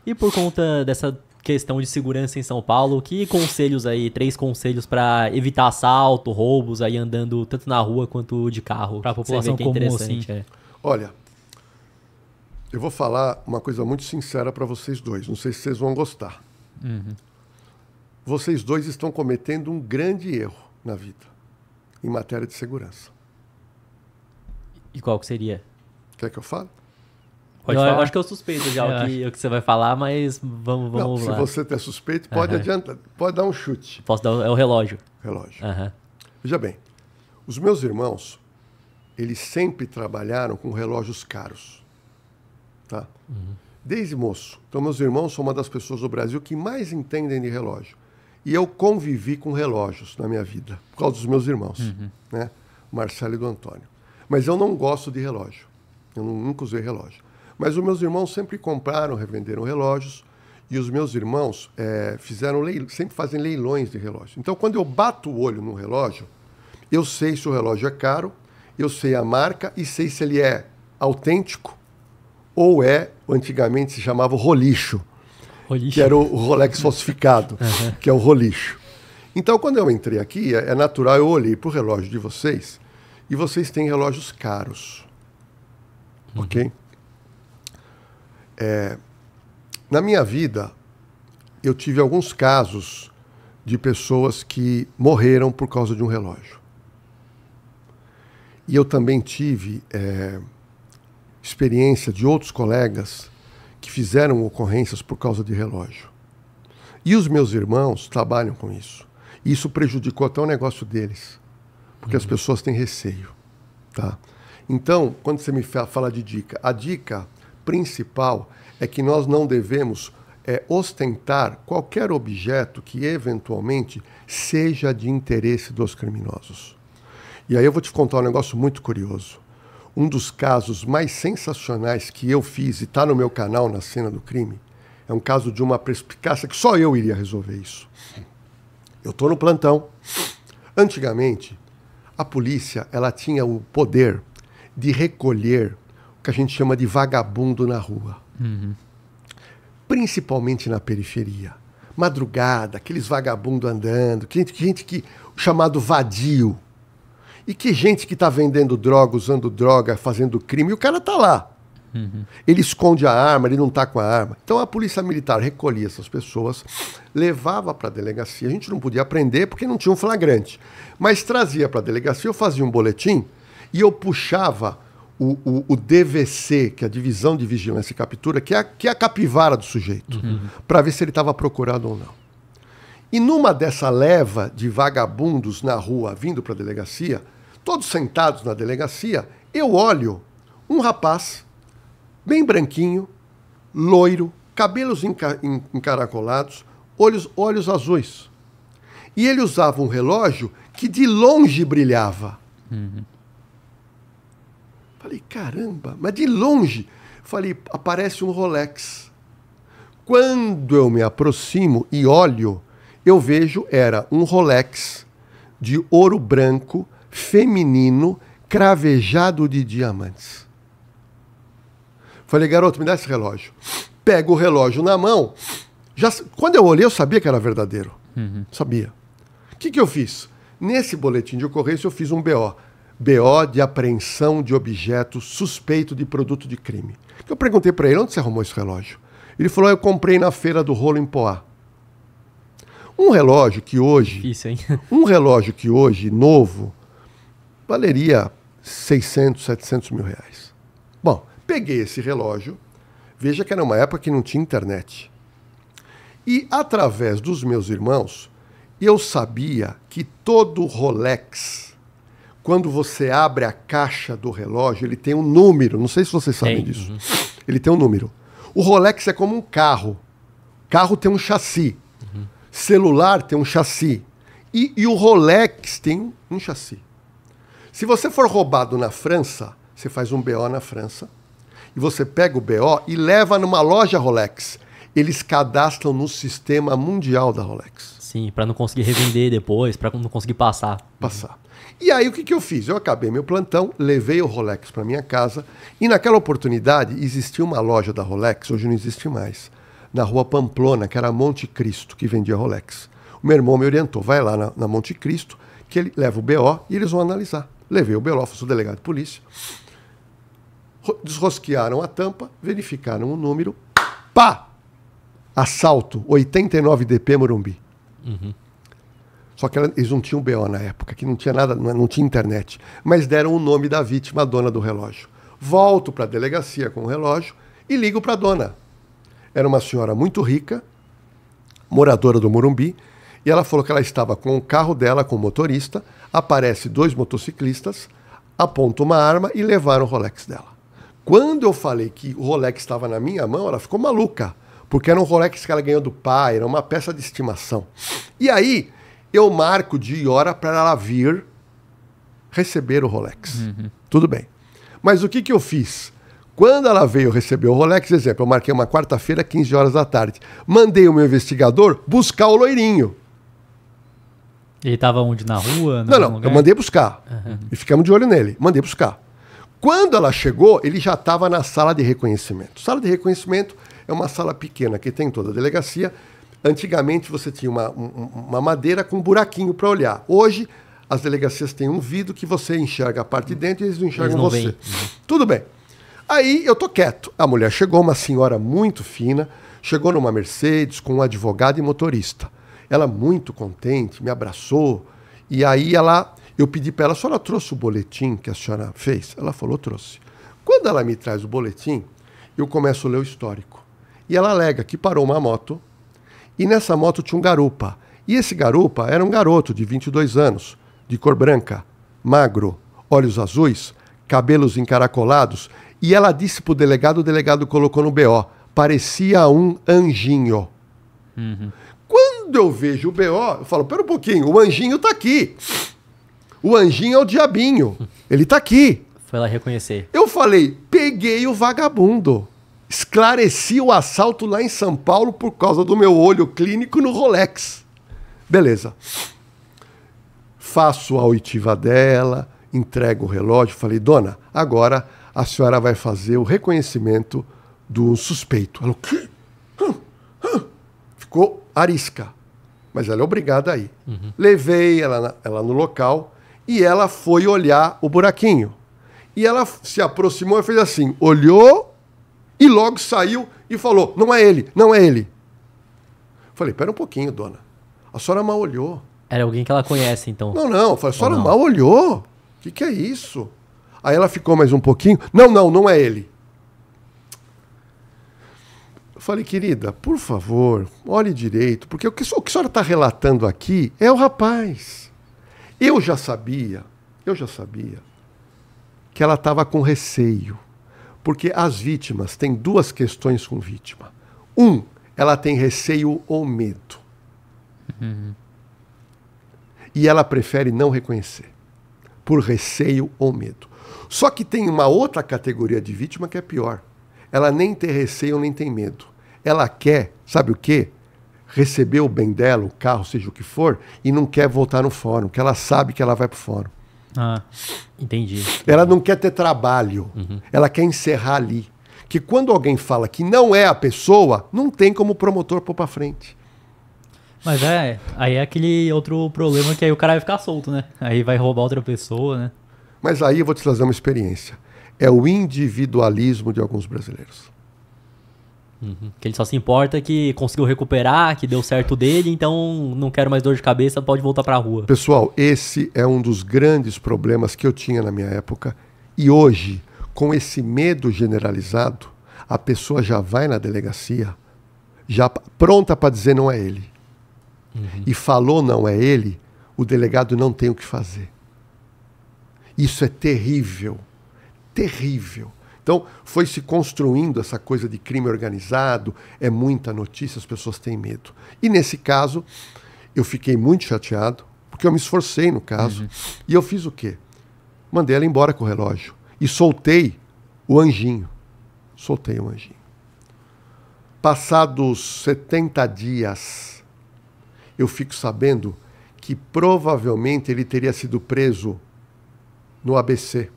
E por conta dessa questão de segurança em São Paulo, que conselhos aí, 3 conselhos para evitar assalto, roubos aí andando tanto na rua quanto de carro? Pra população comum, assim. Olha, eu vou falar uma coisa muito sincera para vocês dois. Não sei se vocês vão gostar. Vocês dois estão cometendo um grande erro na vida, em matéria de segurança. E qual que seria? Quer que eu fale? Pode falar. Eu acho que eu suspeito já o que você vai falar, mas vamos Não, lá. se você é suspeito, pode adiantar, pode dar um chute. Posso dar é o relógio. Relógio. Veja bem, os meus irmãos, eles sempre trabalharam com relógios caros. Tá? Desde moço. Então, meus irmãos são uma das pessoas do Brasil que mais entendem de relógio. E eu convivi com relógios na minha vida, por causa dos meus irmãos, né? O Marcelo e do Antônio. Mas eu não gosto de relógio. Eu nunca usei relógio. Mas os meus irmãos sempre compraram, revenderam relógios. E os meus irmãos sempre fazem leilões de relógio. Então, quando eu bato o olho no relógio, eu sei se o relógio é caro, eu sei a marca e sei se ele é autêntico ou antigamente se chamava rolicho. Que era o Rolex falsificado, que é o rolicho. Então, quando eu entrei aqui, é natural, eu olhei para o relógio de vocês, e vocês têm relógios caros. Ok? Na minha vida, eu tive alguns casos de pessoas que morreram por causa de um relógio. E eu também tive experiência de outros colegas que fizeram ocorrências por causa de relógio. E os meus irmãos trabalham com isso. E isso prejudicou até o negócio deles, porque as pessoas têm receio. Tá? Então, quando você me fala de dica, a dica principal é que nós não devemos ostentar qualquer objeto que eventualmente seja de interesse dos criminosos. E aí eu vou te contar um negócio muito curioso. Um dos casos mais sensacionais que eu fiz, e está no meu canal, na Cena do Crime, é um caso de uma perspicácia que só eu iria resolver isso. Eu estou no plantão. Antigamente, a polícia ela tinha o poder de recolher o que a gente chama de vagabundo na rua. Principalmente na periferia. Madrugada, aqueles vagabundos andando, gente chamado vadio. E que gente que está vendendo droga, usando droga, fazendo crime, e o cara está lá. Ele esconde a arma, ele não está com a arma. Então a polícia militar recolhia essas pessoas, levava para a delegacia. A gente não podia prender porque não tinha um flagrante. Mas trazia para a delegacia, eu fazia um boletim e eu puxava o DVC, que é a Divisão de Vigilância e Captura, que é a capivara do sujeito, para ver se ele estava procurado ou não. E numa dessa leva de vagabundos na rua vindo para a delegacia, todos sentados na delegacia, eu olho um rapaz, bem branquinho, loiro, cabelos encaracolados, olhos azuis. E ele usava um relógio que de longe brilhava. Falei, caramba, mas de longe. Falei, aparece um Rolex. Quando eu me aproximo e olho, eu vejo, era um Rolex de ouro branco, feminino, cravejado de diamantes. Falei, garoto, me dá esse relógio. Pego o relógio na mão. Quando eu olhei, eu sabia que era verdadeiro. Sabia. O que eu fiz? Nesse boletim de ocorrência, eu fiz um BO. BO de apreensão de objeto suspeito de produto de crime. Eu perguntei para ele, onde você arrumou esse relógio? Ele falou, eu comprei na Feira do Rolo em Poá. Um relógio que hoje... Difícil, hein? Um relógio que hoje, novo, valeria 600, 700 mil reais. Bom, peguei esse relógio, veja que era uma época que não tinha internet. E, através dos meus irmãos, eu sabia que todo Rolex, quando você abre a caixa do relógio, ele tem um número. Não sei se vocês sabem disso. Ele tem um número. O Rolex é como um carro. Carro tem um chassi. Celular tem um chassi. E o Rolex tem um chassi. Se você for roubado na França, você faz um BO na França, e você pega o BO e leva numa loja Rolex. Eles cadastram no sistema mundial da Rolex. Sim, para não conseguir revender depois, para não conseguir passar. E aí o que eu fiz? Eu acabei meu plantão, levei o Rolex para minha casa, e naquela oportunidade existia uma loja da Rolex, hoje não existe mais, na rua Pamplona, que era Monte Cristo, que vendia Rolex. O meu irmão me orientou, vai lá na Monte Cristo, que ele leva o BO e eles vão analisar. Levei o BO, sou delegado de polícia. Desrosquearam a tampa, verificaram o número. Pá! Assalto, 89 DP Morumbi. Uhum. Só que eles não tinham BO na época, que não tinha nada, não tinha internet. Mas deram o nome da vítima, a dona do relógio. Volto para a delegacia com o relógio e ligo para a dona. Era uma senhora muito rica, moradora do Morumbi, e ela falou que ela estava com o carro dela, com o motorista, aparece 2 motociclistas, apontam uma arma e levaram o Rolex dela. Quando eu falei que o Rolex estava na minha mão, ela ficou maluca, porque era um Rolex que ela ganhou do pai, era uma peça de estimação. E aí, eu marco dia e hora para ela vir receber o Rolex. Uhum. Tudo bem. Mas o que eu fiz? Quando ela veio receber o Rolex, exemplo, eu marquei uma quarta-feira, 15 horas da tarde. Mandei o meu investigador buscar o loirinho. Ele estava onde? Na rua? Não, eu mandei buscar. Uhum. E ficamos de olho nele. Mandei buscar. Quando ela chegou, ele já estava na sala de reconhecimento. Sala de reconhecimento é uma sala pequena que tem toda a delegacia. Antigamente você tinha uma madeira com um buraquinho para olhar. Hoje, as delegacias têm um vidro que você enxerga a parte de dentro e eles não enxergam você. Tudo bem. Aí eu tô quieto. A mulher chegou, uma senhora muito fina, chegou numa Mercedes com um advogado e motorista. Ela muito contente, me abraçou. E aí eu pedi para ela, a senhora trouxe o boletim que a senhora fez? Ela falou, trouxe. Quando ela me traz o boletim, eu começo a ler o histórico. E ela alega que parou uma moto, e nessa moto tinha um garupa. E esse garupa era um garoto de 22 anos, de cor branca, magro, olhos azuis, cabelos encaracolados. E ela disse pro delegado, o delegado colocou no BO, parecia um anjinho. Uhum. Quando eu vejo o BO, eu falo, pera um pouquinho, o anjinho tá aqui. O anjinho é o diabinho, ele tá aqui. Foi lá reconhecer. Eu falei, peguei o vagabundo. Esclareci o assalto lá em São Paulo por causa do meu olho clínico no Rolex. Beleza. Faço a oitiva dela, entrego o relógio, falei, dona, agora a senhora vai fazer o reconhecimento do suspeito. Ela, o quê? Ficou arisca. Mas ela é obrigada a ir. Uhum. Levei ela no local e ela foi olhar o buraquinho. E ela se aproximou e fez assim, olhou e logo saiu e falou, não é ele, não é ele. Falei, pera um pouquinho, dona. A senhora mal olhou. Era alguém que ela conhece, então. Não. Eu falei, a senhora mal olhou? O que é isso? Aí ela ficou mais um pouquinho. Não é ele. Eu falei, querida, por favor, olhe direito, porque o que a senhora está relatando aqui é o rapaz. Eu já sabia que ela estava com receio. Porque as vítimas têm 2 questões com vítima. Ela tem receio ou medo. Uhum. E ela prefere não reconhecer. Por receio ou medo. Só que tem uma outra categoria de vítima que é pior. Ela nem tem receio nem tem medo. Ela quer, sabe o quê? Receber o bem dela, o carro, seja o que for, e não quer voltar no fórum, que ela sabe que ela vai pro fórum. Ah, entendi. Ela não quer ter trabalho. Uhum. Ela quer encerrar ali. Que quando alguém fala que não é a pessoa, não tem como o promotor pôr pra frente. Mas aí é aquele outro problema que aí o cara vai ficar solto, né? Aí vai roubar outra pessoa, né? Mas aí eu vou te trazer uma experiência. É o individualismo de alguns brasileiros. Uhum. Que ele só se importa que conseguiu recuperar, que deu certo dele, então não quero mais dor de cabeça, pode voltar pra rua. Pessoal, esse é um dos grandes problemas que eu tinha na minha época. E hoje, com esse medo generalizado, a pessoa já vai na delegacia, já pronta para dizer não é ele. Uhum. E falou não é ele, o delegado não tem o que fazer. Isso é terrível. Terrível. Então, foi se construindo essa coisa de crime organizado, é muita notícia, as pessoas têm medo. E nesse caso, eu fiquei muito chateado, porque eu me esforcei no caso, e eu fiz o quê? Mandei ela embora com o relógio e soltei o anjinho. Soltei o anjinho. Passados 70 dias, eu fico sabendo que provavelmente ele teria sido preso no ABC.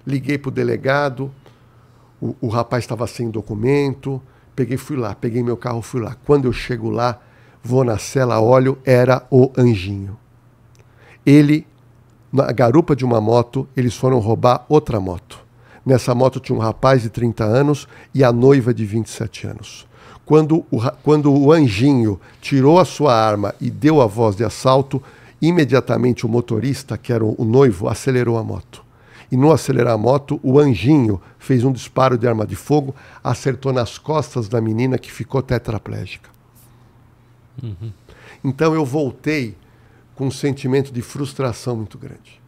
Liguei para o delegado, o rapaz estava sem documento, fui lá, peguei meu carro, fui lá. Quando eu chego lá, vou na cela, olho, era o Anjinho. Ele, na garupa de uma moto, eles foram roubar outra moto. Nessa moto tinha um rapaz de 30 anos e a noiva de 27 anos. Quando o Anjinho tirou a sua arma e deu a voz de assalto, imediatamente o motorista, que era o noivo, acelerou a moto. E no acelerar a moto, o Anjinho fez um disparo de arma de fogo, acertou nas costas da menina que ficou tetraplégica. Uhum. Então eu voltei com um sentimento de frustração muito grande.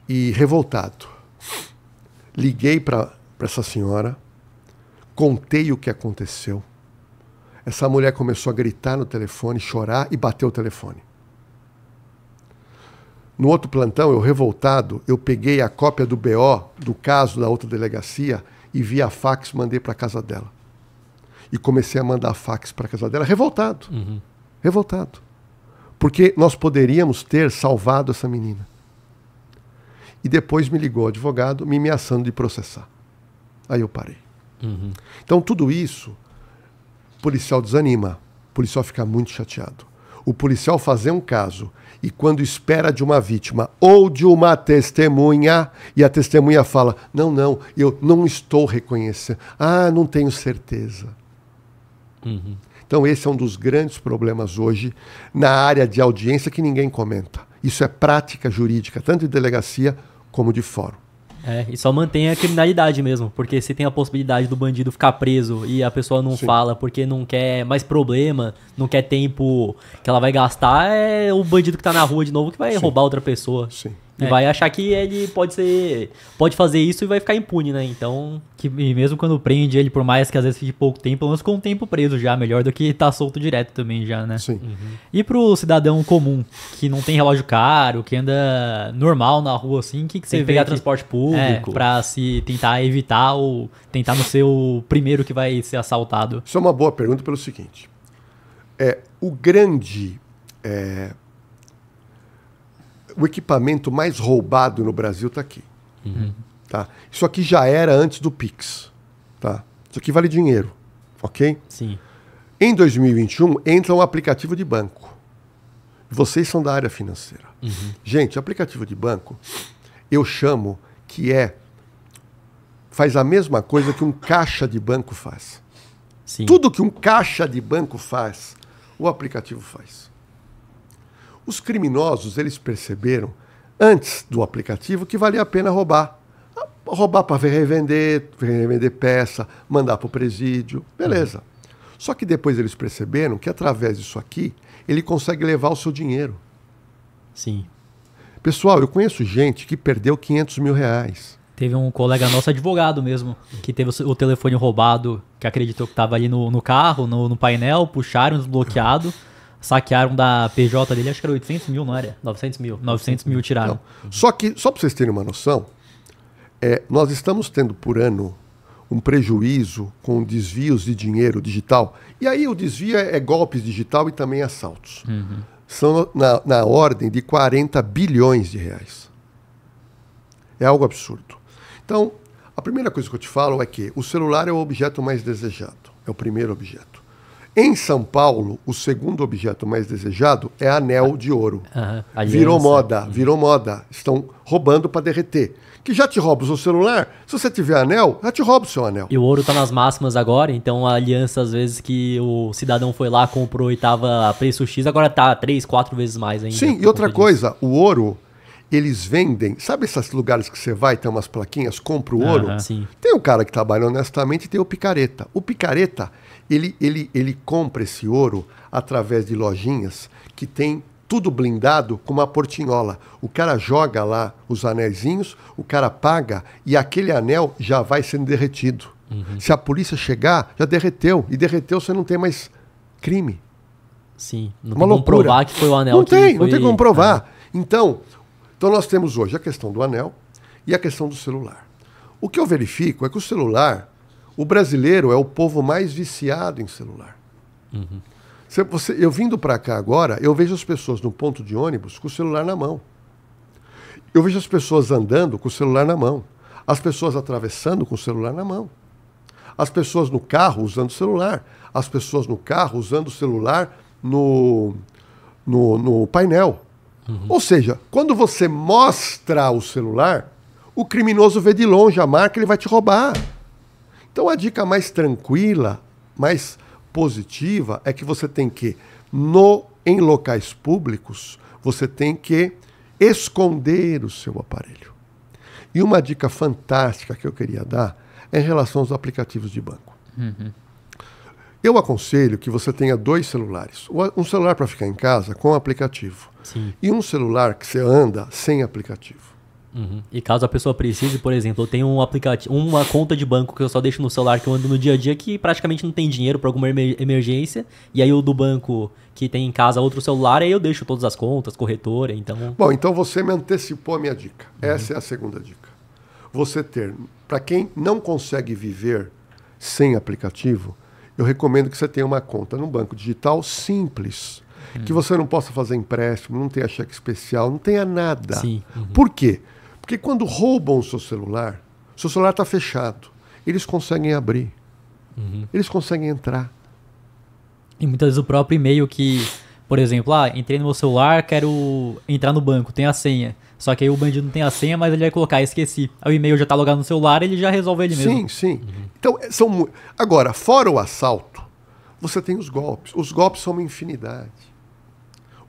E revoltado. Liguei para essa senhora, contei o que aconteceu. Essa mulher começou a gritar no telefone, chorar e bater o telefone. No outro plantão, eu revoltado, eu peguei a cópia do BO, do caso da outra delegacia, e via fax, mandei para a casa dela. E comecei a mandar fax para a casa dela, revoltado. Uhum. Revoltado. Porque nós poderíamos ter salvado essa menina. E depois me ligou o advogado, me ameaçando de processar. Aí eu parei. Uhum. Então tudo isso, o policial desanima, o policial fica muito chateado. O policial fazer um caso e quando espera de uma vítima ou de uma testemunha, e a testemunha fala, não, eu não estou reconhecendo. Ah, não tenho certeza. Uhum. Então esse é um dos grandes problemas hoje na área de audiência que ninguém comenta. Isso é prática jurídica, tanto de delegacia como de fórum. E só mantém a criminalidade mesmo, porque se tem a possibilidade do bandido ficar preso e a pessoa não fala porque não quer mais problema, não quer tempo que ela vai gastar, é o bandido que tá na rua de novo que vai roubar outra pessoa. Sim. E vai achar que ele pode fazer isso e vai ficar impune, né? Então, e mesmo quando prende ele, por mais que às vezes fique pouco tempo, pelo menos com um tempo preso já, melhor do que tá solto direto também já, né? Sim. Uhum. E pro cidadão comum, que não tem relógio caro, que anda normal na rua assim, que você vê pegar transporte público pra se tentar evitar ou tentar não ser o primeiro que vai ser assaltado? Isso é uma boa pergunta pelo seguinte. O grande... O equipamento mais roubado no Brasil está aqui. Uhum. Tá? Isso aqui já era antes do Pix. Tá? Isso aqui vale dinheiro. Ok? Sim. Em 2021, entra um aplicativo de banco. Vocês são da área financeira. Uhum. Gente, aplicativo de banco, eu chamo que faz a mesma coisa que um caixa de banco faz. Sim. Tudo que um caixa de banco faz, o aplicativo faz. Os criminosos, eles perceberam, antes do aplicativo, que valia a pena roubar. Roubar para revender peça, mandar para o presídio, beleza. Só que depois eles perceberam que, através disso aqui, ele consegue levar o seu dinheiro. Sim. Pessoal, eu conheço gente que perdeu 500 mil reais. Teve um colega nosso, advogado mesmo, que teve o telefone roubado, que acreditou que estava ali no carro, no painel, puxaram, desbloqueado. Saquearam da PJ dele, acho que era 800 mil, não era? 900 mil. 900 mil tiraram. Não. Só para vocês terem uma noção, nós estamos tendo por ano um prejuízo com desvios de dinheiro digital. E aí o desvio é golpes digital e também assaltos. Uhum. São na ordem de 40 bilhões de reais. É algo absurdo. Então, a primeira coisa que eu te falo é que o celular é o objeto mais desejado. É o primeiro objeto. Em São Paulo, o segundo objeto mais desejado é anel de ouro. Virou moda. Estão roubando para derreter. Que já te rouba o seu celular, se você tiver anel, já te rouba o seu anel. E o ouro tá nas máximas agora, então a aliança, às vezes, que o cidadão foi lá, comprou e tava a preço X, agora tá 3, 4 vezes mais ainda. Sim, e outra coisa, o ouro, eles vendem... Sabe esses lugares que você vai, tem umas plaquinhas, compra o ouro? Sim. Tem um cara que trabalha honestamente e tem o picareta. O picareta... Ele compra esse ouro através de lojinhas que tem tudo blindado com uma portinhola. O cara joga lá os anéisinhos, o cara paga e aquele anel já vai sendo derretido. Uhum. Se a polícia chegar, já derreteu. E derreteu, você não tem mais crime. Sim, não tem como provar que foi o anel. Não tem como provar. Então nós temos hoje a questão do anel e a questão do celular. O que eu verifico é que o celular... O brasileiro é o povo mais viciado em celular. Uhum. Eu vindo para cá agora, eu vejo as pessoas no ponto de ônibus com o celular na mão. Eu vejo as pessoas andando com o celular na mão. As pessoas atravessando com o celular na mão. As pessoas no carro usando o celular. As pessoas no carro usando o celular no painel. Ou seja, quando você mostra o celular, o criminoso vê de longe a marca, ele vai te roubar. Então a dica mais tranquila, mais positiva, é que você tem que, em locais públicos, você tem que esconder o seu aparelho. E uma dica fantástica que eu queria dar é em relação aos aplicativos de banco. Eu aconselho que você tenha 2 celulares. Um celular para ficar em casa com aplicativo. Sim. E um celular que você anda sem aplicativo. E caso a pessoa precise, por exemplo, eu tenho uma conta de banco que eu só deixo no celular que eu ando no dia a dia que praticamente não tem dinheiro para alguma emergência. E aí o do banco que tem em casa outro celular, aí eu deixo todas as contas, corretora, então... Bom, então você me antecipou a minha dica. Essa é a segunda dica. Você ter, para quem não consegue viver sem aplicativo, eu recomendo que você tenha uma conta no banco digital simples. Que você não possa fazer empréstimo, não tenha cheque especial, não tenha nada. Sim. Por quê? Porque quando roubam o seu celular está fechado. Eles conseguem abrir. Eles conseguem entrar. E muitas vezes o próprio e-mail que, por exemplo, entrei no meu celular, quero entrar no banco, tem a senha. Só que aí o bandido não tem a senha, mas ele vai colocar, esqueci. Aí o e-mail já está logado no celular, ele já resolve ele mesmo. Sim. Então, agora, fora o assalto, você tem os golpes. Os golpes são uma infinidade.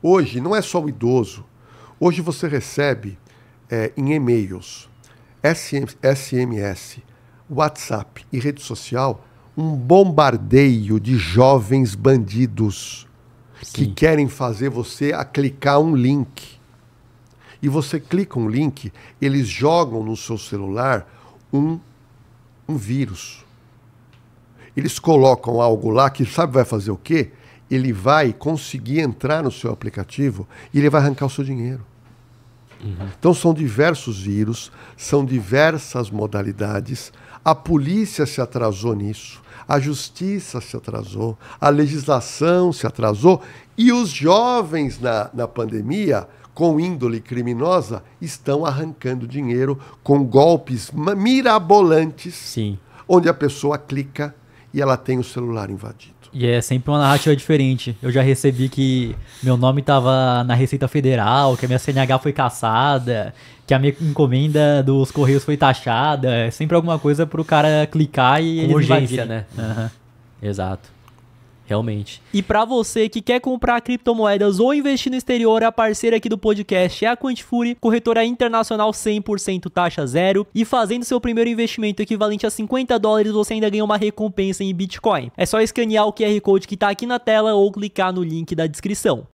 Hoje, não é só o idoso. Hoje você recebe em e-mails, SMS, WhatsApp e rede social um bombardeio de jovens bandidos que querem fazer você a clicar um link. E você clica um link, eles jogam no seu celular um vírus. Eles colocam algo lá que sabe vai fazer o quê? Ele vai conseguir entrar no seu aplicativo e ele vai arrancar o seu dinheiro. Então são diversos vírus, são diversas modalidades. A polícia se atrasou nisso, a justiça se atrasou, a legislação se atrasou e os jovens na pandemia, com índole criminosa, estão arrancando dinheiro com golpes mirabolantes, onde a pessoa clica e ela tem o celular invadido. E é sempre uma narrativa diferente. Eu já recebi que meu nome estava na Receita Federal, que a minha CNH foi caçada, que a minha encomenda dos Correios foi taxada. É sempre alguma coisa pro cara clicar e ele urgência, né? Exato. Realmente. E pra você que quer comprar criptomoedas ou investir no exterior, a parceira aqui do podcast é a Quantifury, corretora internacional 100% taxa zero. E fazendo seu primeiro investimento equivalente a $50, você ainda ganha uma recompensa em Bitcoin. É só escanear o QR Code que tá aqui na tela ou clicar no link da descrição.